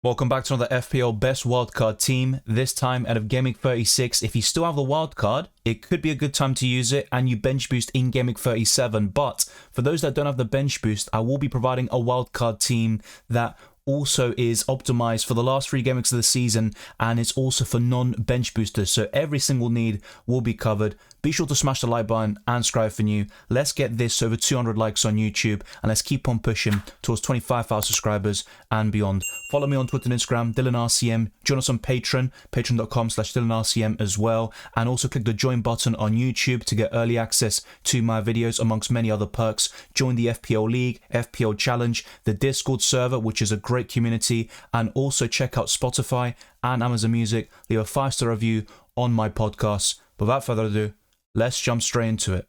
Welcome back to another FPL Best Wildcard Team, this time out of Gameweek 36. If you still have the wildcard, it could be a good time to use it and you bench boost in Gameweek 37. But for those that don't have the bench boost, I will be providing a wildcard team that also is optimized for the last 3 game weeks of the season, and it's also for non-bench boosters, so every single need will be covered. Be sure to smash the like button and subscribe for new. Let's get this over 200 likes on YouTube, and let's keep on pushing towards 25,000 subscribers and beyond. Follow me on Twitter and Instagram, DylanRCM. Join us on Patreon, patreon.com/DylanRCM as well, and also click the join button on YouTube to get early access to my videos amongst many other perks. Join the FPL League, FPL Challenge, the Discord server, which is a great community, and also check out Spotify and Amazon Music. Leave a 5-star review on my podcast. Without further ado, let's jump straight into it.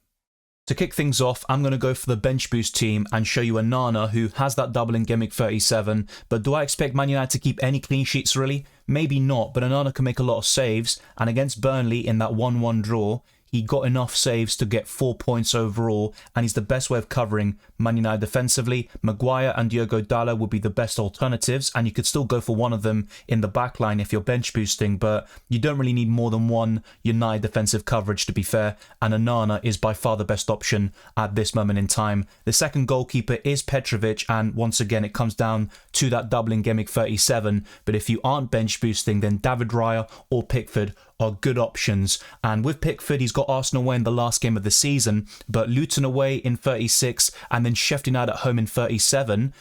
To kick things off, I'm going to go for the bench boost team and show you a Nana who has that double in Gameweek 37. But do I expect Man United to keep any clean sheets really? Maybe not, but Nana can make a lot of saves, and against Burnley in that 1-1 draw, he got enough saves to get 4 points overall, and he's the best way of covering Man United defensively. Maguire and Diogo Dalot would be the best alternatives, and you could still go for one of them in the back line if you're bench boosting, but you don't really need more than one United defensive coverage, to be fair, and Onana is by far the best option at this moment in time. The second goalkeeper is Petrovic, and once again it comes down to that double in Gameweek 37, but if you aren't bench boosting, then David Raya or Pickford are good options. And with Pickford, he's got Arsenal away in the last game of the season, but Luton away in 36 and then Sheffield United at home in 37.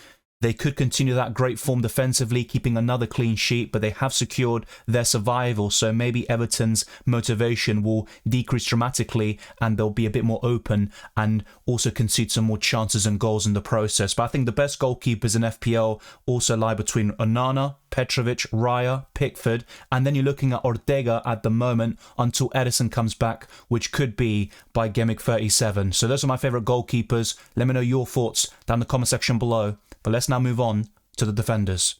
They could continue that great form defensively, keeping another clean sheet, but they have secured their survival, so maybe Everton's motivation will decrease dramatically and they'll be a bit more open and also concede some more chances and goals in the process. But I think the best goalkeepers in FPL also lie between Onana, Petrovic, Raya, Pickford, and then you're looking at Ortega at the moment until Edison comes back, which could be by Gameweek 37. So those are my favourite goalkeepers. Let me know your thoughts down in the comment section below. But let's now move on to the defenders.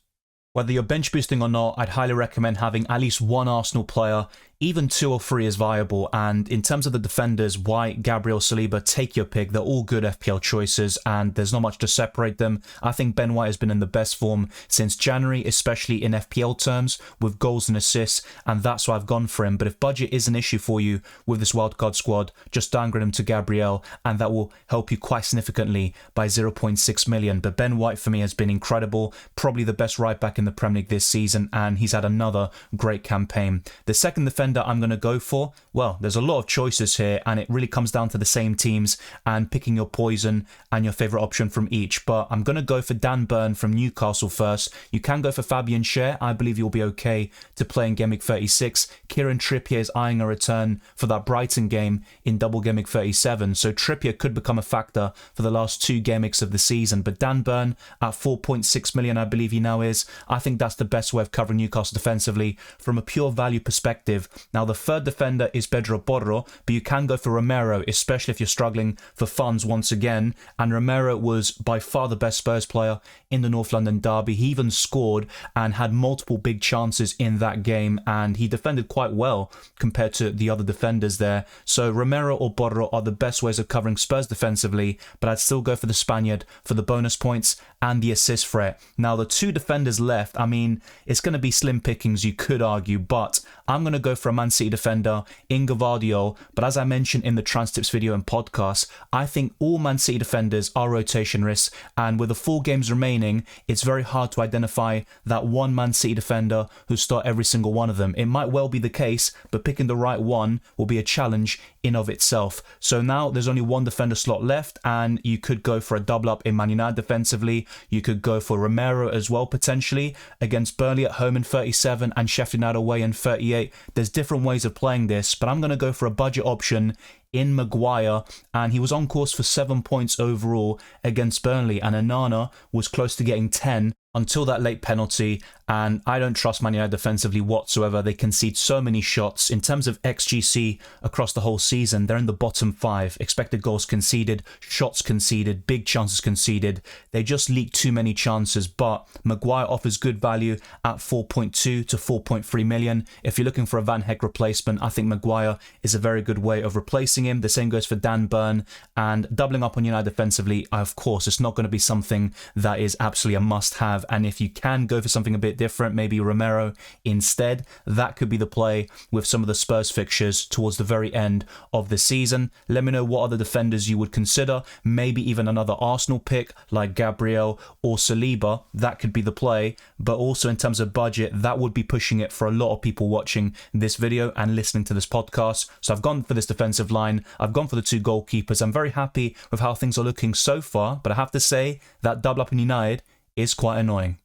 Whether you're bench boosting or not, I'd highly recommend having at least one Arsenal player. Even 2 or 3 is viable, and in terms of the defenders, White, Gabriel, Saliba, take your pick. They're all good FPL choices, and there's not much to separate them. I think Ben White has been in the best form since January, especially in FPL terms, with goals and assists, and that's why I've gone for him. But if budget is an issue for you with this wildcard squad, just downgrade him to Gabriel, and that will help you quite significantly by 0.6 million. But Ben White for me has been incredible, probably the best right back in the Premier League this season, and he's had another great campaign. The second defender I'm going to go for, well, there's a lot of choices here and it really comes down to the same teams and picking your poison and your favourite option from each, but I'm going to go for Dan Burn from Newcastle first. You can go for Fabian Schär. I believe you'll be okay to play in Gameweek 36. Kieran Trippier is eyeing a return for that Brighton game in double Gameweek 37, so Trippier could become a factor for the last 2 game weeks of the season, but Dan Burn at 4.6 million I believe he now is. I think that's the best way of covering Newcastle defensively from a pure value perspective. Now, the third defender is Pedro Porro, but you can go for Romero, especially if you're struggling for funds once again. And Romero was by far the best Spurs player in the North London derby. He even scored and had multiple big chances in that game, and he defended quite well compared to the other defenders there. So Romero or Porro are the best ways of covering Spurs defensively, but I'd still go for the Spaniard for the bonus points and the assist threat. Now, the 2 defenders left, I mean, it's going to be slim pickings, you could argue, but I'm going to go for a Man City defender in Gvardiol. But as I mentioned in the Trans Tips video and podcast, I think all Man City defenders are rotation risks, and with the 4 games remaining, it's very hard to identify that one Man City defender who start every single one of them. It might well be the case, but picking the right one will be a challenge in of itself. So now there's only 1 defender slot left, and you could go for a double up in Man United defensively. You could go for Romero as well potentially against Burnley at home in 37 and Sheffield United away in 38. There's different ways of playing this, but I'm going to go for a budget option in Maguire, and he was on course for 7 points overall against Burnley, and Onana was close to getting 10 until that late penalty, and I don't trust Man United defensively whatsoever. They concede so many shots. In terms of XGC across the whole season, they're in the bottom 5. Expected goals conceded, shots conceded, big chances conceded. They just leak too many chances, but Maguire offers good value at 4.2 to 4.3 million. If you're looking for a Van Heck replacement, I think Maguire is a very good way of replacing replacing him. The same goes for Dan Burn, and doubling up on United defensively. Of course, it's not going to be something that is absolutely a must-have, and if you can go for something a bit different, maybe Romero instead, that could be the play with some of the Spurs fixtures towards the very end of the season. Let me know what other defenders you would consider, maybe even another Arsenal pick like Gabriel or Saliba. That could be the play, but also in terms of budget, that would be pushing it for a lot of people watching this video and listening to this podcast. So I've gone for this defensive line, I've gone for the 2 goalkeepers. I'm very happy with how things are looking so far, but I have to say that double up in United is quite annoying.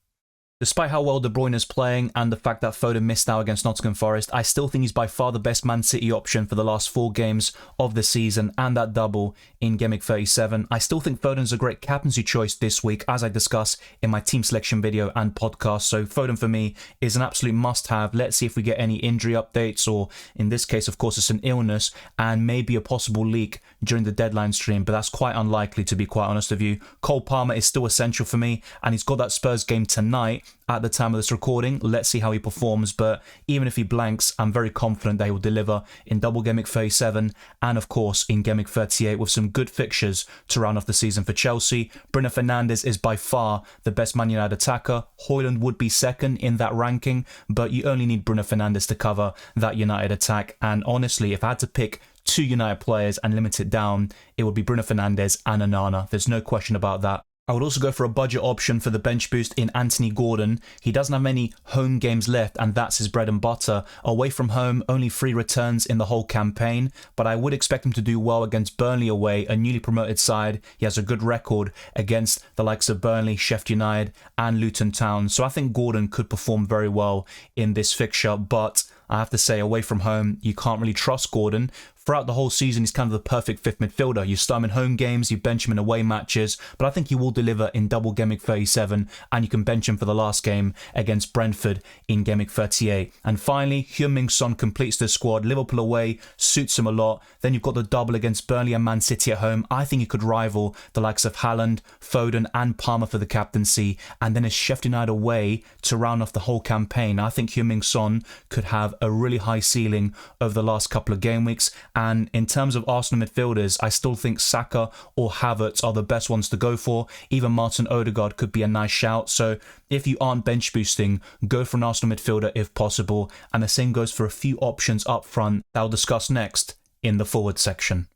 Despite how well De Bruyne is playing and the fact that Foden missed out against Nottingham Forest, I still think he's by far the best Man City option for the last 4 games of the season and that double in Gameweek 37. I still think Foden's a great captaincy choice this week, as I discuss in my team selection video and podcast. So Foden for me is an absolute must-have. Let's see if we get any injury updates, or in this case, of course, it's an illness and maybe a possible leak during the deadline stream, but that's quite unlikely, to be quite honest with you. Cole Palmer is still essential for me, and he's got that Spurs game tonight at the time of this recording. Let's see how he performs, but even if he blanks, I'm very confident that he will deliver in double Gameweek 37 and of course in Gameweek 38 with some good fixtures to round off the season for Chelsea. Bruno Fernandes is by far the best Man United attacker. Højlund would be second in that ranking, but you only need Bruno Fernandes to cover that United attack, and honestly, if I had to pick 2 United players and limit it down, it would be Bruno Fernandes and Onana. There's no question about that. I would also go for a budget option for the bench boost in Anthony Gordon. He doesn't have many home games left, and that's his bread and butter. Away from home, only 3 returns in the whole campaign, but I would expect him to do well against Burnley away, a newly promoted side. He has a good record against the likes of Burnley, Sheffield United and Luton Town, so I think Gordon could perform very well in this fixture, but I have to say, away from home, you can't really trust Gordon. Throughout the whole season, he's kind of the perfect 5th midfielder. You start him in home games, you bench him in away matches, but I think he will deliver in double Gameweek 37, and you can bench him for the last game against Brentford in Gameweek 38. And finally, Heung-min Son completes the squad. Liverpool away suits him a lot. Then you've got the double against Burnley and Man City at home. I think he could rival the likes of Haaland, Foden and Palmer for the captaincy, and then a Sheffield United away to round off the whole campaign. I think Heung-min Son could have a really high ceiling over the last couple of game weeks. And in terms of Arsenal midfielders, I still think Saka or Havertz are the best ones to go for. Even Martin Odegaard could be a nice shout. So if you aren't bench boosting, go for an Arsenal midfielder if possible. And the same goes for a few options up front that I'll discuss next in the forward section.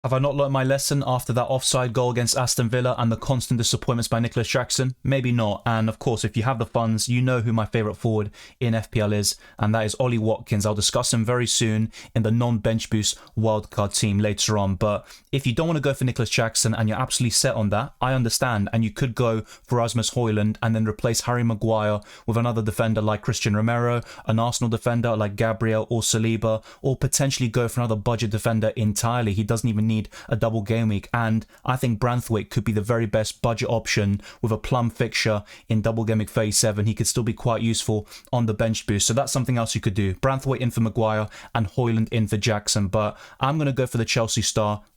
Have I not learned my lesson after that offside goal against Aston Villa and the constant disappointments by Nicholas Jackson? Maybe not. And of course, if you have the funds, you know who my favourite forward in FPL is, and that is Ollie Watkins. I'll discuss him very soon in the non-bench boost wildcard team later on. But if you don't want to go for Nicholas Jackson and you're absolutely set on that, I understand. And you could go for Rasmus Højlund and then replace Harry Maguire with another defender like Christian Romero, an Arsenal defender like Gabriel or Saliba, or potentially go for another budget defender entirely. He doesn't even need a double game week, and I think Branthwaite could be the very best budget option with a plum fixture in double game week 37. He could still be quite useful on the bench boost, so that's something else you could do. Branthwaite in for Maguire and Højlund in for Jackson, but I'm going to go for the Chelsea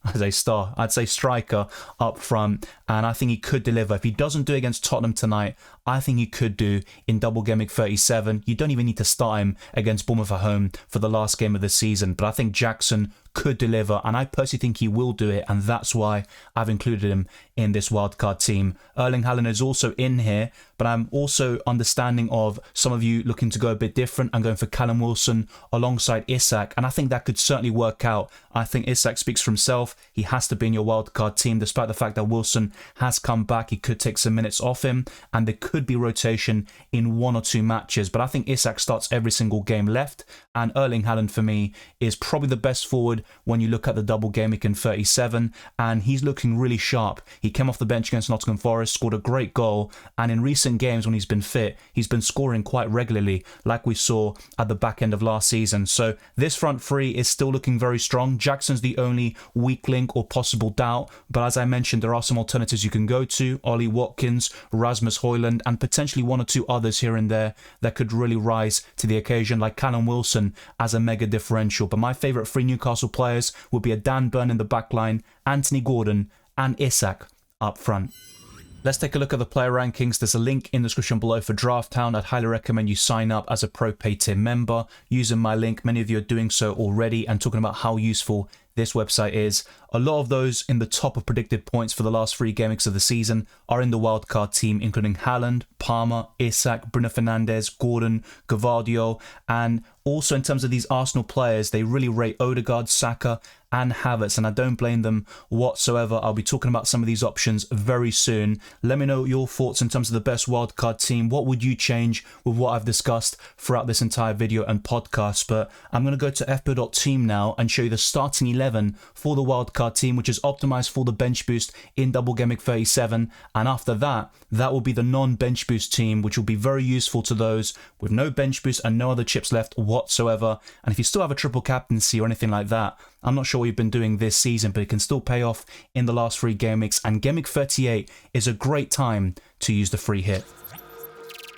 I'd say striker up front, and I think he could deliver. If he doesn't do against Tottenham tonight, I think he could do in double game week 37. You don't even need to start him against Bournemouth at home for the last game of the season, but I think Jackson could deliver, and I personally think he will do it, and that's why I've included him in this wildcard team. Erling Haaland is also in here, but I'm also understanding of some of you looking to go a bit different and going for Callum Wilson alongside Isak, and I think that could certainly work out. I think Isak speaks for himself. He has to be in your wildcard team, despite the fact that Wilson has come back. He could take some minutes off him, and there could be rotation in 1 or 2 matches, but I think Isak starts every single game left, and Erling Haaland for me is probably the best forward when you look at the double game week in 37, and he's looking really sharp. He came off the bench against Nottingham Forest, scored a great goal, and in recent games when he's been fit, he's been scoring quite regularly, like we saw at the back end of last season. So this front three is still looking very strong. Jackson's the only weak link or possible doubt, but as I mentioned, there are some alternatives you can go to. Ollie Watkins, Rasmus Højlund, and potentially 1 or 2 others here and there that could really rise to the occasion, like Callum Wilson as a mega differential. But my favourite 3 Newcastle players would be a Dan Burn in the back line, Anthony Gordon and Isak up front. Let's take a look at the player rankings. There's a link in the description below for Drafthound. I'd highly recommend you sign up as a Pro Pay Tier member using my link. Many of you are doing so already and talking about how useful this website is. A lot of those in the top of predicted points for the last 3 game weeks of the season are in the wildcard team, including Haaland, Palmer, Isak, Bruno Fernandes, Gordon, Gvardiol, and also in terms of these Arsenal players, they really rate Odegaard, Saka, and Havertz, and I don't blame them whatsoever. I'll be talking about some of these options very soon. Let me know your thoughts in terms of the best wildcard team. What would you change with what I've discussed throughout this entire video and podcast? But I'm going to go to FPL Team now and show you the starting 11 for the wildcard team, which is optimized for the bench boost in Double Game Week 37. And after that, that will be the non-bench boost team, which will be very useful to those with no bench boost and no other chips left whatsoever. And if you still have a triple captaincy or anything like that, I'm not sure what you've been doing this season, but it can still pay off in the last 3 game weeks. And Game Week 38 is a great time to use the free hit.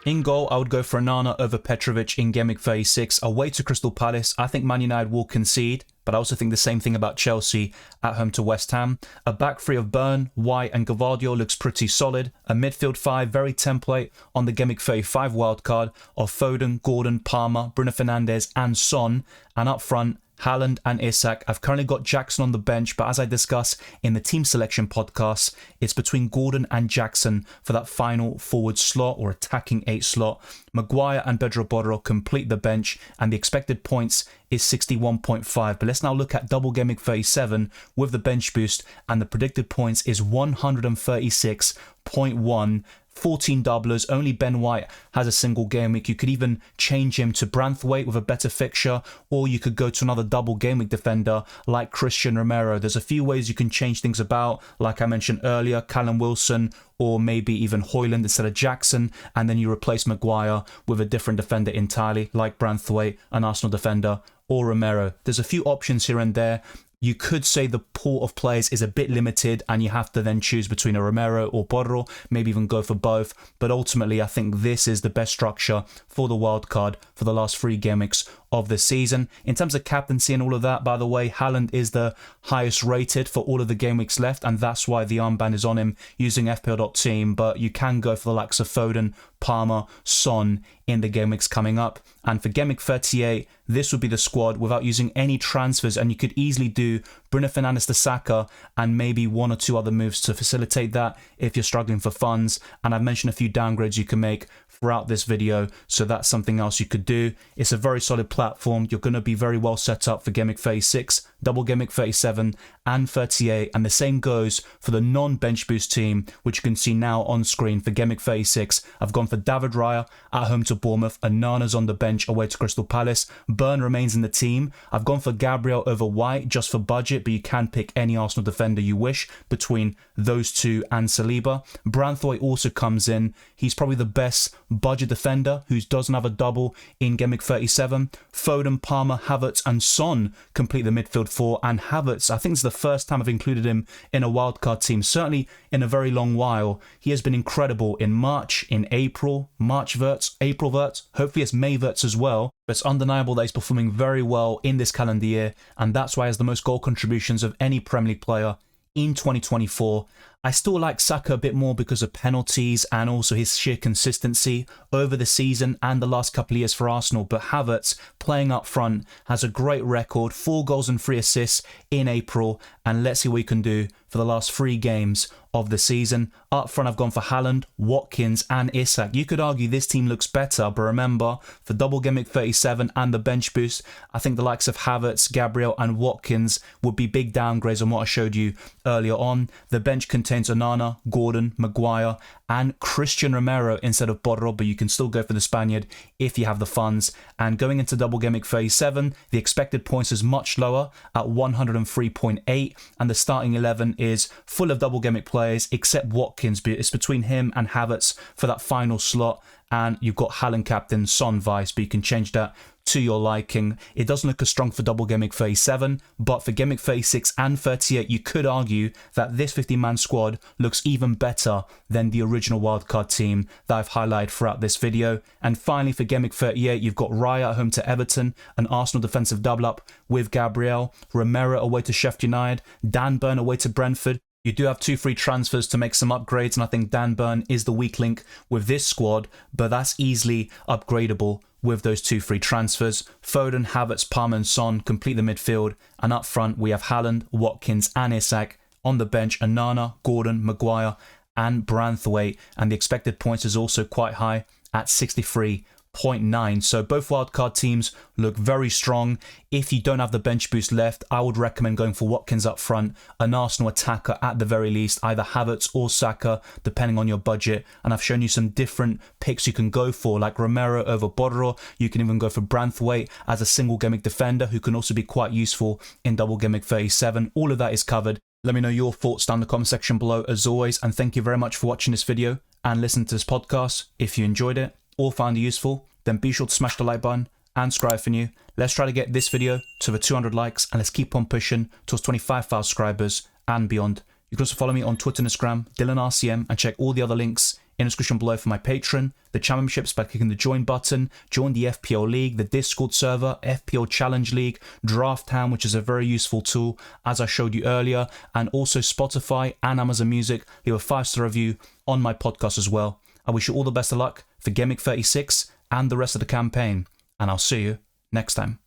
In goal, I would go for Onana over Petrovic in Game Week 36. Away to Crystal Palace, I think Man United will concede, but I also think the same thing about Chelsea at home to West Ham. A back three of Burn, White and Gvardiol looks pretty solid. A midfield 5, very template on the Game Week 35 wildcard of Foden, Gordon, Palmer, Bruno Fernandes and Son. And up front, Haaland and Isak. I've currently got Jackson on the bench, but as I discuss in the team selection podcast, it's between Gordon and Jackson for that final forward slot or attacking 8 slot. Maguire and Pedro Porro complete the bench, and the expected points is 61.5. But let's now look at Double Game Week 37 with the bench boost, and the predicted points is 136.1. 14 doublers. Only Ben White has a single game week. You could even change him to Branthwaite with a better fixture, or you could go to another double game week defender like Christian Romero. There's a few ways you can change things about, like I mentioned earlier, Callum Wilson, or maybe even Højlund instead of Jackson, and then you replace Maguire with a different defender entirely, like Branthwaite, an Arsenal defender, or Romero. There's a few options here and there. You could say the pool of players is a bit limited and you have to then choose between a Romero or Porro, maybe even go for both. But ultimately, I think this is the best structure for the wildcard for the last 3 game weeks of the season. In terms of captaincy and all of that, by the way, Haaland is the highest rated for all of the game weeks left, and that's why the armband is on him using FPL Team. But you can go for the likes of Foden, Palmer, Son in the game weeks coming up. And for Game Week 38, this would be the squad without using any transfers, and you could easily do Bruno Fernandes to Saka and maybe 1 or 2 other moves to facilitate that if you're struggling for funds. And I've mentioned a few downgrades you can make throughout this video, so that's something else you could do. It's a very solid platform. You're going to be very well set up for Game Week 36, Double Game Week 37 and 38, and the same goes for the non-bench boost team, which you can see now on screen for Game Week 36. I've gone for David Raya at home to Bournemouth, Onana's on the bench away to Crystal Palace, Burn remains in the team. I've gone for Gabriel over White just for budget, but you can pick any Arsenal defender you wish between those 2 and Saliba. Branthwaite also comes in. He's probably the best budget defender who doesn't have a double in Game Week 37. Foden, Palmer, Havertz and Son complete the midfield 4, and Havertz, I think it's the first time I've included him in a wildcard team, certainly in a very long while. He has been incredible in March, in April, March verts, April verts, hopefully it's May verts as well. But it's undeniable that he's performing very well in this calendar year, and that's why he has the most goal contributions of any Premier League player in 2024. I still like Saka a bit more because of penalties and also his sheer consistency over the season and the last couple of years for Arsenal. But Havertz, playing up front, has a great record, 4 goals and 3 assists in April, and let's see what he can do for the last 3 games of the season. Up front, I've gone for Haaland, Watkins and Isak. You could argue this team looks better, but remember, for Double Game Week 37 and the bench boost, I think the likes of Havertz, Gabriel and Watkins would be big downgrades on what I showed you earlier on. The bench contains Onana, Gordon, Maguire and Christian Romero instead of Porro, but you can still go for the Spaniard if you have the funds. And going into Double Game Week 37, the expected points is much lower at 103.8, and the starting 11 is full of Double Game Week players except Watkins. It's between him and Havertz for that final slot, and you've got Haaland captain, Son vice, but you can change that to your liking. It doesn't look as strong for Double Game Week 37, but for Game Week 36 and 38, you could argue that this 50-man squad looks even better than the original wildcard team that I've highlighted throughout this video. And finally, for Game Week 38, you've got Raya at home to Everton, an Arsenal defensive double-up with Gabriel, Romero away to Sheffield United, Dan Burn away to Brentford. You do have 2 free transfers to make some upgrades, and I think Dan Burn is the weak link with this squad, but that's easily upgradable with those 2 free transfers. Foden, Havertz, Palmer and Son complete the midfield. And up front, we have Haaland, Watkins and Isak. On the bench, Onana, Gordon, Maguire and Branthwaite. And the expected points is also quite high at 63.9. So both wildcard teams look very strong. If you don't have the bench boost left, I would recommend going for Watkins up front, an Arsenal attacker at the very least, either Havertz or Saka, depending on your budget. And I've shown you some different picks you can go for, like Romero over Bodro. You can even go for Branthwaite as a single Gameweek defender, who can also be quite useful in double Gameweek 37. All of that is covered. Let me know your thoughts down in the comment section below as always, and thank you very much for watching this video and listening to this podcast. If you enjoyed it or found it useful, then be sure to smash the like button and subscribe for new. Let's try to get this video to over 200 likes and let's keep on pushing towards 25,000 subscribers and beyond. You can also follow me on Twitter and Instagram, DylanRCM, and check all the other links in the description below for my Patreon, the channel memberships by clicking the join button, join the FPL League, the Discord server, FPL Challenge League, Drafthound, which is a very useful tool as I showed you earlier, and also Spotify and Amazon Music. Leave a 5-star review on my podcast as well. I wish you all the best of luck for Gameweek 36 and the rest of the campaign, and I'll see you next time.